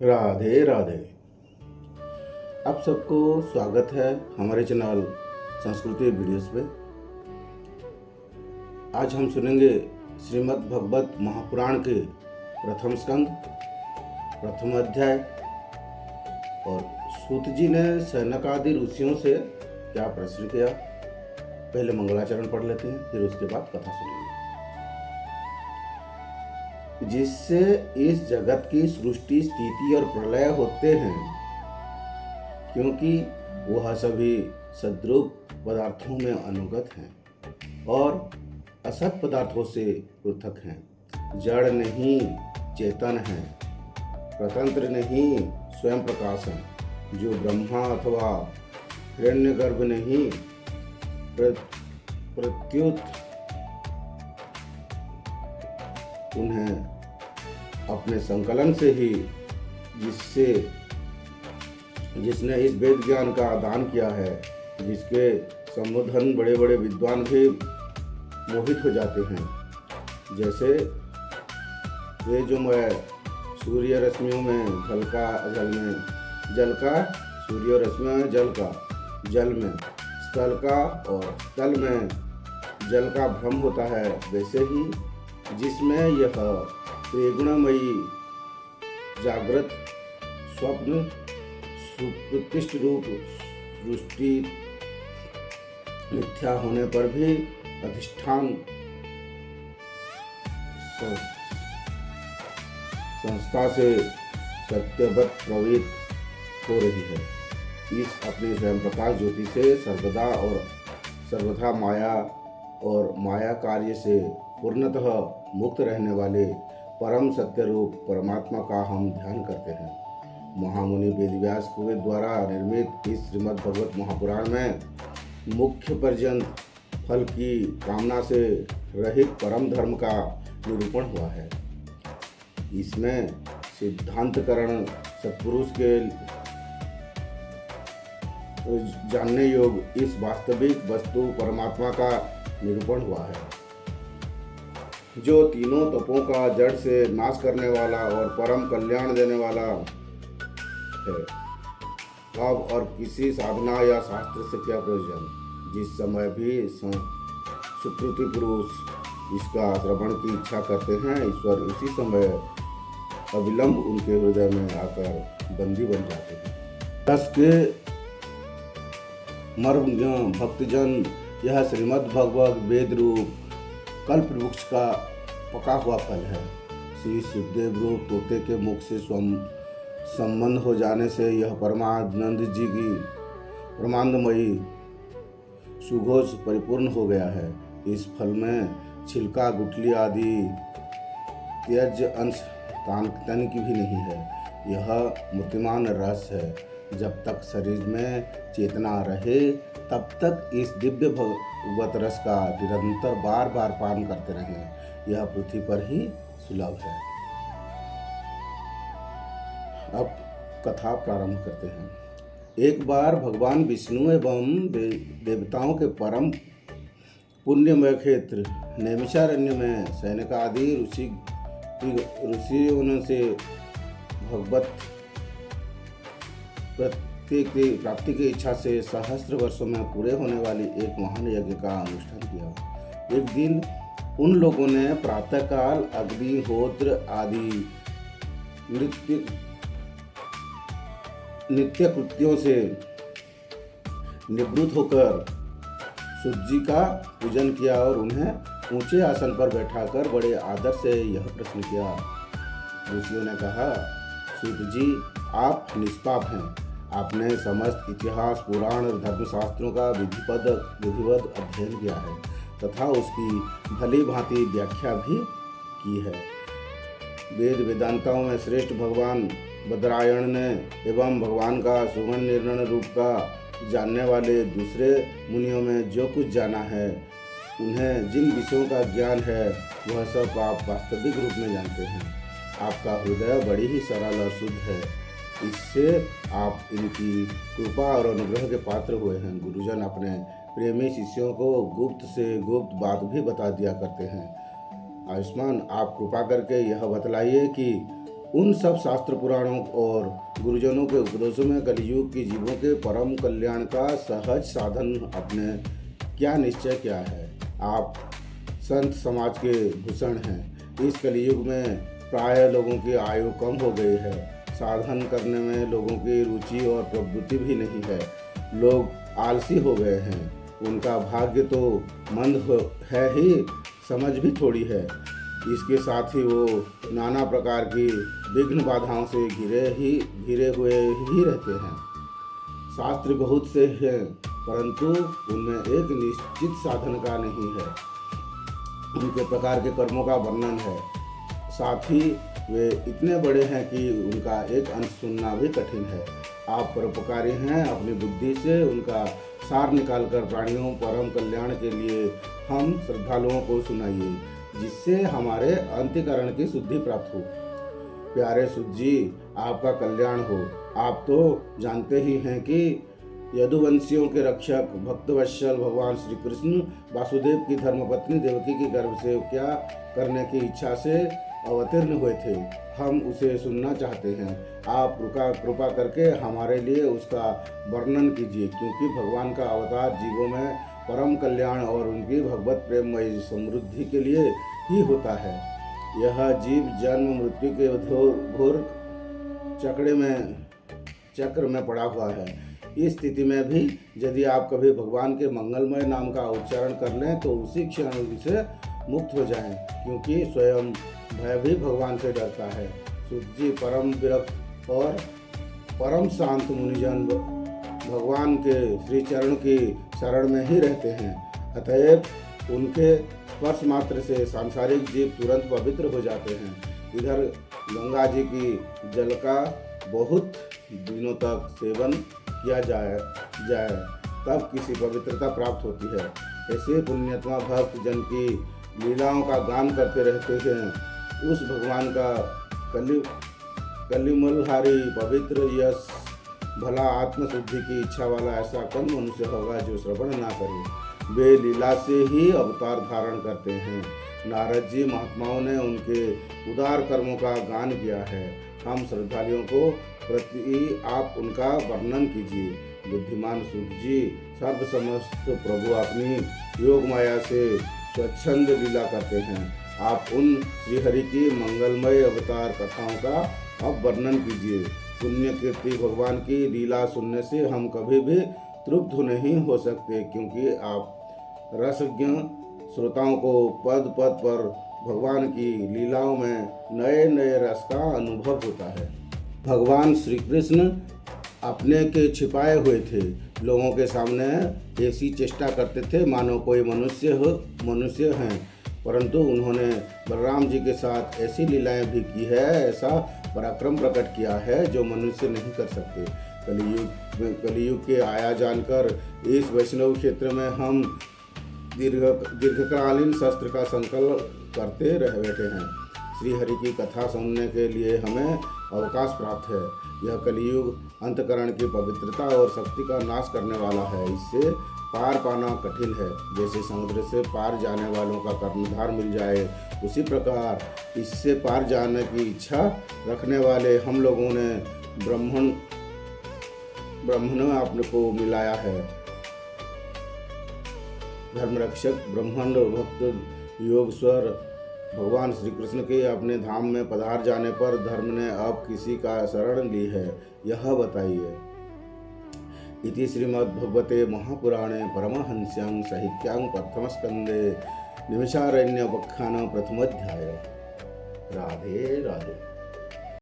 राधे राधे। आप सबको स्वागत है हमारे चैनल संस्कृति वीडियोस पे। आज हम सुनेंगे श्रीमद् भगवत महापुराण के प्रथम स्कंद प्रथम अध्याय। और सूत जी ने सनकादि ऋषियों से क्या प्रश्न किया। पहले मंगलाचरण पढ़ लेते हैं, फिर उसके बाद कथा सुनेंगे। जिससे इस जगत की सृष्टि स्थिति और प्रलय होते हैं, क्योंकि वह सभी सद्रूप पदार्थों में अनुगत हैं और असत पदार्थों से पृथक हैं। जड़ नहीं चेतन है, स्वतंत्र नहीं स्वयं प्रकाश है। जो ब्रह्मा अथवा हिरण्यगर्भ नहीं प्रत्युत उन्हें अपने संकलन से ही जिसने इस वेद ज्ञान का दान किया है, जिसके संबोधन बड़े बड़े विद्वान भी मोहित हो जाते हैं। जैसे तेजोमय सूर्य रश्मियों में जल का सूर्य रश्मियों में जल में स्थल का और स्थल में जल का भ्रम होता है, वैसे ही जिसमें यह त्रिगुणमयी जागृत स्वप्न सुप्रतिष्ठ रूप सृष्टि मिथ्या होने पर भी अधिष्ठान संस्था से सत्यवत प्रवृत्त हो रही है। इस अपने स्वयं प्रकाश ज्योति से सर्वथा माया और माया कार्य से पूर्णतः मुक्त रहने वाले परम सत्य रूप परमात्मा का हम ध्यान करते हैं। महामुनि वेदव्यास के द्वारा निर्मित इस श्रीमद् भगवत महापुराण में मुख्य पर्यंत फल की कामना से रहित परम धर्म का निरूपण हुआ है। इसमें सिद्धांतकरण सत्पुरुष के जानने योग्य इस वास्तविक वस्तु परमात्मा का निरूपण हुआ है, जो तीनों तपों का जड़ से नाश करने वाला और परम कल्याण देने वाला है। अब और किसी साधना या शास्त्र से क्या प्रयोजन, जिस समय भी सुकृति पुरुष इसका श्रवण की इच्छा करते हैं, ईश्वर इसी समय अविलंब उनके हृदय में आकर बंदी बन जाते हैं। दस के मर्म भक्तजन, यह श्रीमद् भगवत वेद रूप कल्प वृक्ष का पका हुआ फल है। श्री सुखदेव रूप तोते के मुख से संबंध हो जाने से यह परमानंद जी की परमानंदमयी सुघोष परिपूर्ण हो गया है। इस फल में छिलका गुठली आदि त्यज अंश तन की भी नहीं है। यह मूर्तिमान रस है। जब तक शरीर में चेतना रहे तब तक इस दिव्य भगवत रस का निरंतर बार बार पान करते रहें। यह पृथ्वी पर ही सुलभ है। अब कथा प्रारंभ करते हैं। एक बार भगवान विष्णु एवं देवताओं के परम पुण्यमय क्षेत्र नैमिषारण्य में सनकादि ऋषियों से भगवत प्राप्ति की इच्छा से सहस्त्र वर्षों में पूरे होने वाली एक महान यज्ञ का अनुष्ठान किया। एक दिन उन लोगों ने प्रातःकाल अग्निहोत्र आदि नित्य कृत्यों से निवृत्त होकर सूर्य जी का पूजन किया और उन्हें ऊंचे आसन पर बैठाकर बड़े आदर से यह प्रश्न किया। ऋषियों ने कहा, सूर्य जी, आप निष्पाप हैं। आपने समस्त इतिहास, पुराण और धर्मशास्त्रों का विधिवत अध्ययन किया है तथा उसकी भली भांति व्याख्या भी की है। वेद वेदांताओं में श्रेष्ठ भगवान बदरायण ने एवं भगवान का सुगण निर्णय रूप का जानने वाले दूसरे मुनियों में जो कुछ जाना है, उन्हें जिन विषयों का ज्ञान है, वह सब आप वास्तविक रूप में जानते हैं। आपका हृदय बड़ी ही सरल और शुद्ध है। इससे आप इनकी कृपा और अनुग्रह के पात्र हुए हैं। गुरुजन अपने प्रेमी शिष्यों को गुप्त से गुप्त बात भी बता दिया करते हैं। आयुष्मान, आप कृपा करके यह बतलाइए कि उन सब शास्त्र पुराणों और गुरुजनों के उपदेशों में कलयुग की जीवों के परम कल्याण का सहज साधन अपने क्या निश्चय किया है। आप संत समाज के भूषण हैं। इस कलयुग में प्राय लोगों की आयु कम हो गई है। साधन करने में लोगों की रुचि और प्रवृत्ति भी नहीं है। लोग आलसी हो गए हैं। उनका भाग्य तो मंद है ही, समझ भी थोड़ी है। इसके साथ ही वो नाना प्रकार की विघ्न बाधाओं से घिरे हुए ही रहते हैं। शास्त्र बहुत से हैं, परंतु उनमें एक निश्चित साधन का नहीं है। उनके प्रकार के कर्मों का वर्णन है। साथ ही वे इतने बड़े हैं कि उनका एक अंश सुनना भी कठिन है। आप परोपकारी हैं। अपनी बुद्धि से उनका सार निकालकर प्राणियों परम कल्याण के लिए हम श्रद्धालुओं को सुनाइए, जिससे हमारे अंतःकरण की शुद्धि प्राप्त हो। प्यारे सूत जी, आपका कल्याण हो। आप तो जानते ही हैं कि यदुवंशियों के रक्षक भक्तवत्सल भगवान श्री कृष्ण वासुदेव की धर्मपत्नी देवकी की गर्भ से क्या करने की इच्छा से अवतीर्ण हुए थे। हम उसे सुनना चाहते हैं। आप कृपा करके हमारे लिए उसका वर्णन कीजिए, क्योंकि भगवान का अवतार जीवों में परम कल्याण और उनकी भगवत प्रेममयी समृद्धि के लिए ही होता है। यह जीव जन्म मृत्यु के घोर चक्र में पड़ा हुआ है। इस स्थिति में भी यदि आप कभी भगवान के मंगलमय नाम का उच्चारण कर लें तो उसी क्षण उनसे मुक्त हो जाएं, क्योंकि स्वयं भय भी भगवान से डरता है। सूत जी परम विरक्त और परम शांत मुनिजन भगवान के श्री चरण की शरण में ही रहते हैं। अतएव उनके स्पर्श मात्र से सांसारिक जीव तुरंत पवित्र हो जाते हैं। इधर गंगा जी की जल का बहुत दिनों तक सेवन किया जाए तब किसी पवित्रता प्राप्त होती है। ऐसे पुण्यात्मा भक्त जन की लीलाओं का गान करते रहते हैं। उस भगवान का कलिमलहारी पवित्र यश भला आत्मशुद्धि की इच्छा वाला ऐसा कौन मनुष्य होगा जो श्रवण ना करे। वे लीला से ही अवतार धारण करते हैं। नारद जी महात्माओं ने उनके उदार कर्मों का गान किया है। हम श्रद्धालुओं को प्रति आप उनका वर्णन कीजिए। बुद्धिमान सूत जी, सर्वसमस्त प्रभु अपनी योग माया से स्वच्छंद लीला करते हैं। आप उन श्रीहरि की मंगलमय अवतार कथाओं का अब वर्णन कीजिए। पुण्य कीर्ति भगवान की लीला सुनने से हम कभी भी तृप्त नहीं हो सकते, क्योंकि आप रसज्ञ श्रोताओं को पद पद पर भगवान की लीलाओं में नए नए रस का अनुभव होता है। भगवान श्री कृष्ण अपने के छिपाए हुए थे। लोगों के सामने ऐसी चेष्टा करते थे मानो कोई मनुष्य हैं, परंतु उन्होंने बलराम जी के साथ ऐसी लीलाएं भी की है, ऐसा पराक्रम प्रकट किया है जो मनुष्य नहीं कर सकते। कलियुग के आया जानकर इस वैष्णव क्षेत्र में हम दीर्घकालीन शस्त्र का संकल्प करते रह बैठे हैं। श्री हरि की कथा सुनने के लिए हमें अवकाश प्राप्त है। यह कलियुग अंतकरण की पवित्रता और शक्ति का नाश करने वाला है। इससे पार पाना कठिन है। जैसे समुद्र से पार जाने वालों का कर्णधार मिल जाए, उसी प्रकार इससे पार जाने की इच्छा रखने वाले हम लोगों ने ब्रह्मण अपने को मिलाया है। धर्मरक्षक ब्रह्मांड भक्त योगेश्वर भगवान श्री कृष्ण के अपने धाम में पधार जाने पर धर्म ने अब किसी का शरण ली है, यह बताइए। इति श्रीमद्भगवते महापुराणे परमहंस्यां साहित्यां प्रथमस्कंदे निमिषारण्योपाख्यान प्रथमोऽध्याय। राधे राधे।